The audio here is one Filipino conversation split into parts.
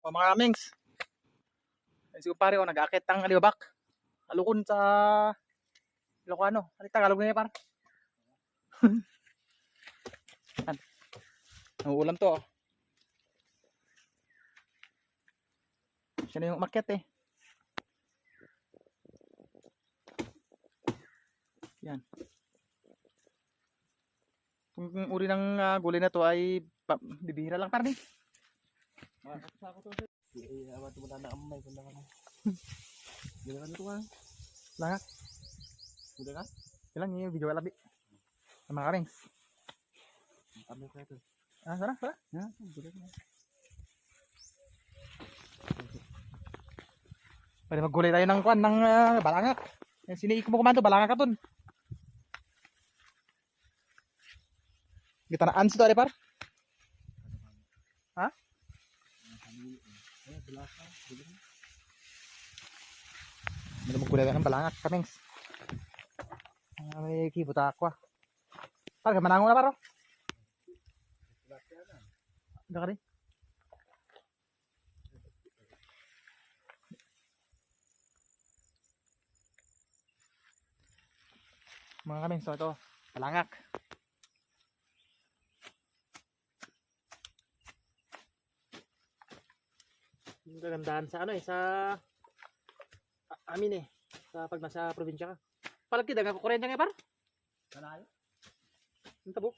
O mga amings. Ay si kumpare o nag-aakit ang alibabak. Alukon sa Ilocano. Ano Tagalog na yan par? Nauulam to oh. Siya na yung umakyat eh. Yan. Kung uri ng gulay na to ay bibihira lang par din. Awat mo na amay ko lang. Gila kan ito ka? Langak. Gila ka? Ilang yung video labi. Sama ka rin. Kami ko ito. Sana. Ya, gila ka. Pwede maggulay tayo ng kwan ng balangak. Yung siniik mo kumando, balangak ka dun. Kita na ans to par? Ha? Pwede maggulay tayo ng balangak kamings. May kibuta ako ah. Par, kamanango na paro? Udah ka rin? Mga kaming, so ito, balangak. Yung kagandahan sa ano eh, sa amin eh, sa pag nasa probinsya ka. Palagi dagang kukurensya nga par? Kalayo? Ang tabok.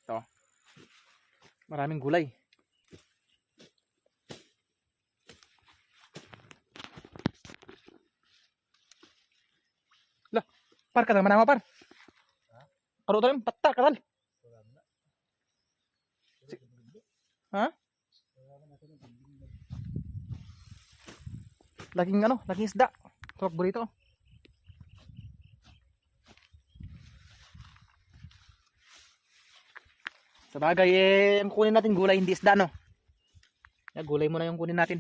Ito. Maraming gulay. Lah, par ka naman par. Karo tayo patta kasal. Ha? Laging isda. Tuwag burito. Sa bagay eh, ang kunin natin gulay hindi isda no. Gulay muna yung kunin natin.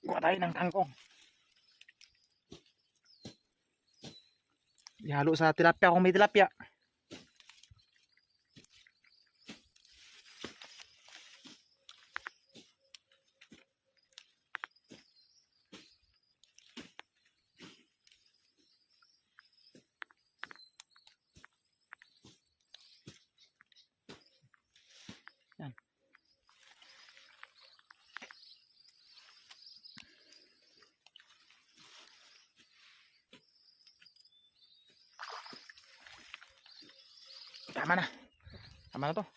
Kuha tayo ng kangkong. Ihalo sa tilapia kung may tilapia. Yan. Tama na to.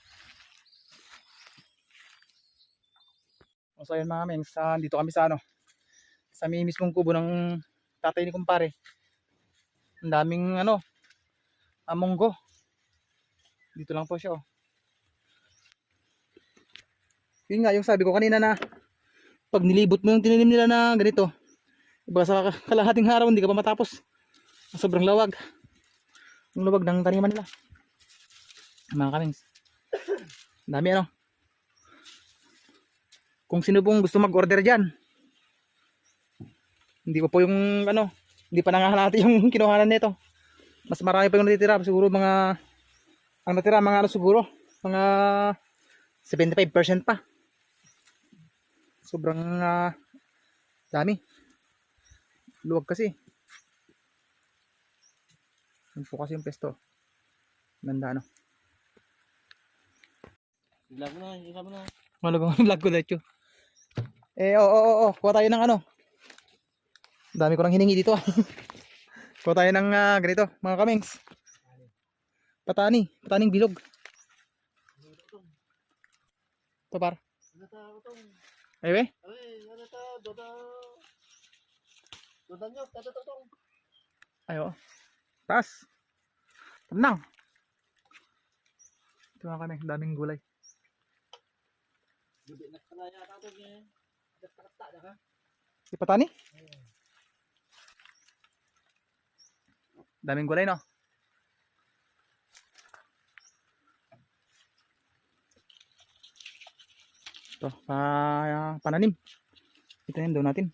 So yun mga men, dito kami sa sa may mismong kubo ng tatay ni kumpare. Ang daming munggo. Dito lang po siya oh. Yun nga yung sabi ko kanina na pag nilibot mo yung tininim nila na ganito, iba sa kalahating araw hindi ka pa matapos. Sobrang lawag. Ang lawag ng taniman nila. Mga kamings. Dami Kung sino pong gusto mag-order dyan. Hindi pa po yung hindi pa nangahalati yung kinuhanan nito. Mas marami pa yung natitira. Siguro ang natira mga siguro. Mga 75% pa. Sobrang dami. Luwag kasi. Yun po kasi yung pesto. Ganda Vlog mo na, isa mo na. Malagang vlog ko dito. Kuha tayo ng dami ko nang hiningi dito. Kuha tayo ng ganito, mga kamings. Pataning bilog. Ito par. Ay we? Ayo. Tas. Tenang. Ito mga kamings, daming gulay. Ipatani? Daming gulay no? Ito, pananim. Itanim daw natin.